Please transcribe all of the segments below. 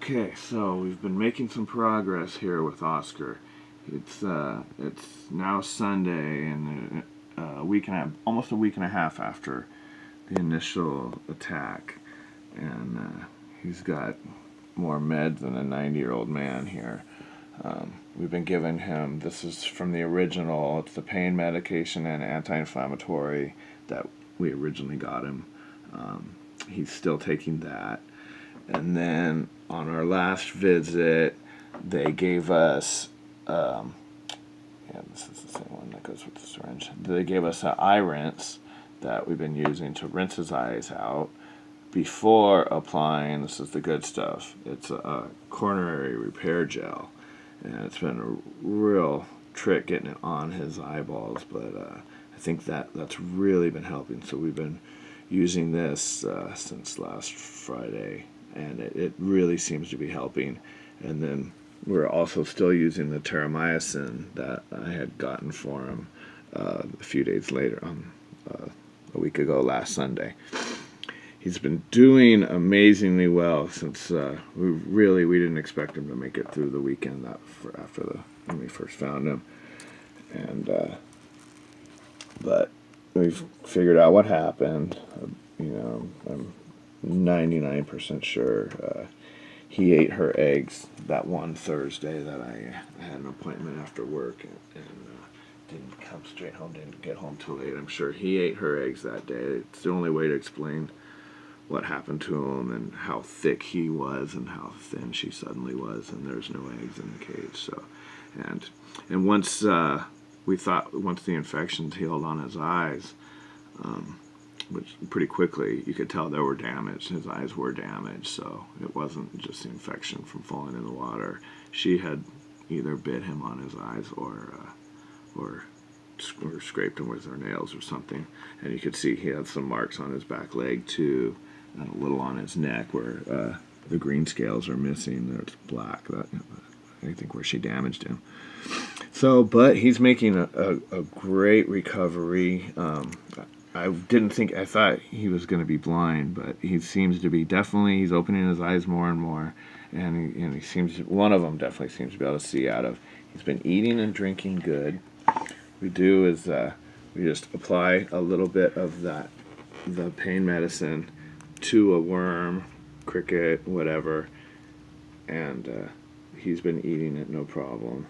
Okay, so we've been making some progress here with Oscar. It's now Sunday, and almost a week and a half after the initial attack, and he's got more meds than a 90-year-old man here. We've been giving him, this is from the original, it's the pain medication and anti-inflammatory that we originally got him. He's still taking that. And then on our last visit, they gave us, this is the same one that goes with the syringe. They gave us an eye rinse that we've been using to rinse his eyes out before applying, this is the good stuff, it's a coronary repair gel. And it's been a real trick getting it on his eyeballs, but I think that's really been helping. So we've been using this since last Friday, and it really seems to be helping. And then we're also still using the terramycin that I had gotten for him a few days later, a week ago, last Sunday. He's been doing amazingly well since we didn't expect him to make it through the weekend when we first found him, and but we've figured out what happened. I'm 99% sure he ate her eggs that one Thursday that I had an appointment after work and didn't come straight home, didn't get home too late. I'm sure he ate her eggs that day. It's the only way to explain what happened to him and how thick he was and how thin she suddenly was, and there's no eggs in the cage. So, and once once the infections healed on his eyes, which pretty quickly you could tell they were damaged. His eyes were damaged, so it wasn't just the infection from falling in the water. She had either bit him on his eyes or scraped him with her nails or something, and you could see he had some marks on his back leg too. And a little on his neck where the green scales are missing. There's black. I think where she damaged him. So, but he's making a great recovery. I thought he was going to be blind, but he seems to be he's opening his eyes more and more. And he seems, one of them definitely seems to be able to see out of. He's been eating and drinking good. We do is we just apply a little bit of the pain medicine to a worm, cricket, whatever, and he's been eating it no problem.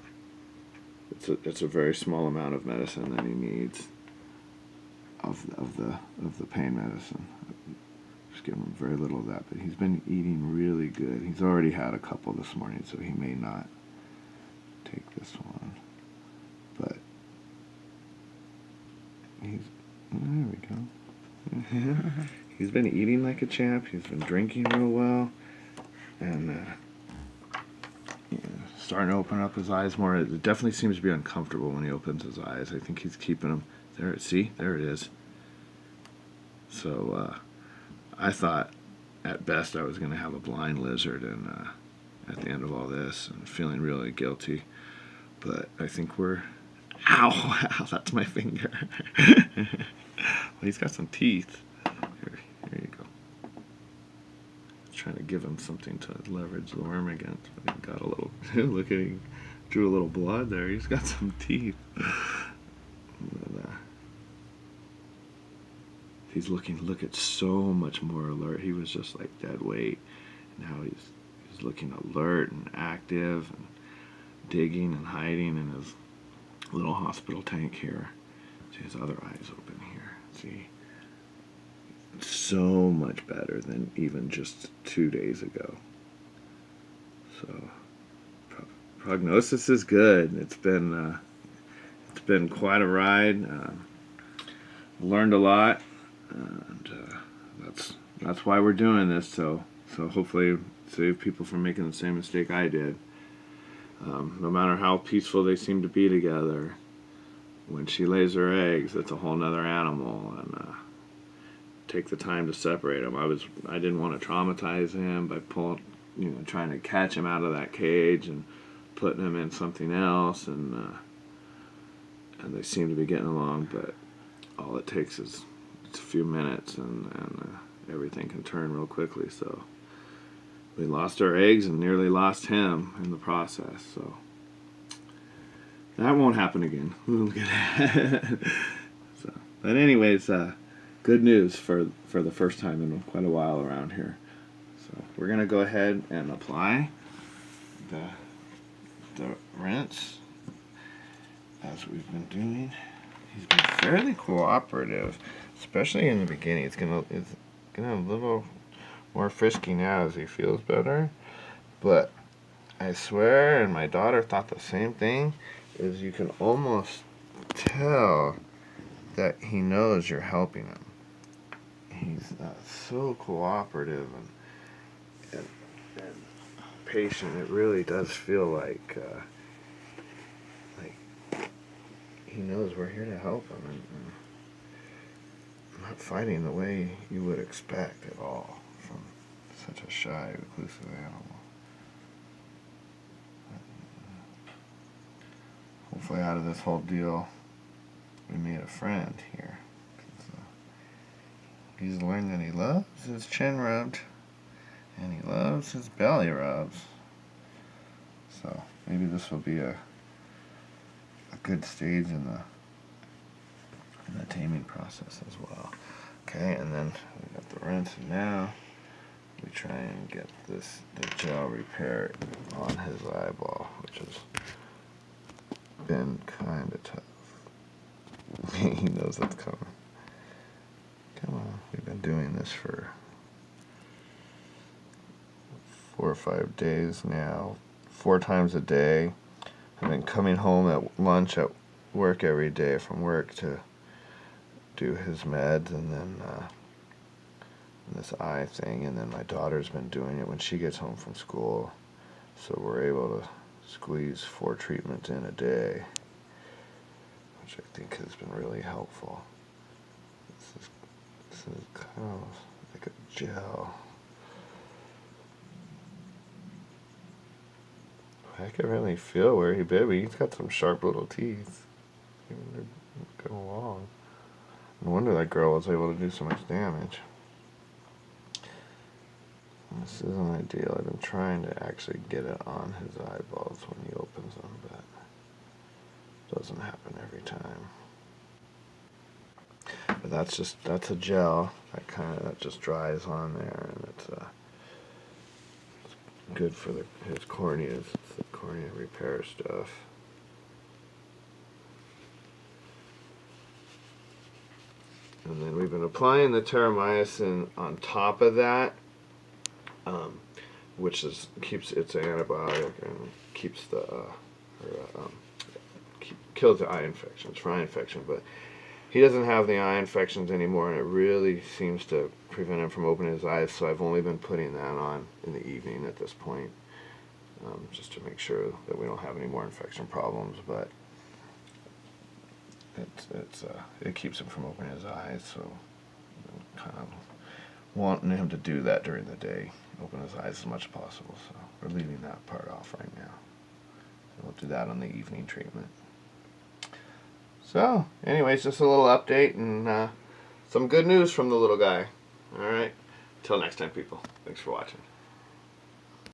It's a very small amount of medicine that he needs of the pain medicine. Just give him very little of that, but he's been eating really good. He's already had a couple this morning, so he may not take this one, but there we go. He's been eating like a champ. He's been drinking real well, and starting to open up his eyes more. It definitely seems to be uncomfortable when he opens his eyes. I think he's keeping them there. See, there it is. So I thought at best I was going to have a blind lizard, and at the end of all this, and feeling really guilty. But I think we're. Ow! That's my finger. Well, he's got some teeth. There you go. Trying to give him something to leverage the worm against. But he got a little. Look at him. Drew a little blood there. He's got some teeth. But, he's look so much more alert. He was just like dead weight. Now he's looking alert and active and digging and hiding in his little hospital tank here. See his other eyes open here. See. So much better than even just 2 days ago. So prognosis is good. It's been quite a ride. Learned a lot, and that's why we're doing this. So hopefully save people from making the same mistake I did. No matter how peaceful they seem to be together, when she lays her eggs, it's a whole nother animal, and take the time to separate them. I didn't want to traumatize him by trying to catch him out of that cage and putting him in something else, and they seem to be getting along, but all it takes is a few minutes, and everything can turn real quickly. So we lost our eggs and nearly lost him in the process. So that won't happen again. We'll get so, but anyways, good news for the first time in quite a while around here. So we're gonna go ahead and apply the rinse as we've been doing. He's been fairly cooperative, especially in the beginning. It's getting a little more frisky now as he feels better. But I swear, and my daughter thought the same thing, is you can almost tell that he knows you're helping him. He's so cooperative and patient. It really does feel like he knows we're here to help him, and not fighting the way you would expect at all from such a shy, reclusive animal. Hopefully out of this whole deal we made a friend here. He's learned that he loves his chin rubbed and he loves his belly rubs. So maybe this will be a good stage in the taming process as well. Okay, and then we got the rinse, and now we try and get the gel repair on his eyeball, which has been kind of tough. He knows that's coming. Come on, we've been doing this for 4 or 5 days now, 4 times a day. I've been coming home at lunch at work every day from work to do his meds, and then this eye thing, and then my daughter's been doing it when she gets home from school. So we're able to squeeze 4 treatments in a day, which I think has been really helpful. This is kind of like a gel. I can really feel where he bit me. He's got some sharp little teeth. They're going along. No wonder that girl was able to do so much damage. This isn't ideal. I've been trying to actually get it on his eyeballs when he opens them, but it doesn't happen every time. But that's a gel that just dries on there, and it's good for his corneas. It's the cornea repair stuff. And then we've been applying the terramycin on top of that, which keeps it's an antibiotic and keeps kills the eye infections for eye infection. But he doesn't have the eye infections anymore, and it really seems to prevent him from opening his eyes. So I've only been putting that on in the evening at this point, just to make sure that we don't have any more infection problems. But it keeps him from opening his eyes, so I'm kind of wanting him to do that during the day, open his eyes as much as possible. So we're leaving that part off right now. So we'll do that on the evening treatment. So, anyways, just a little update and some good news from the little guy. All right, till next time, people. Thanks for watching.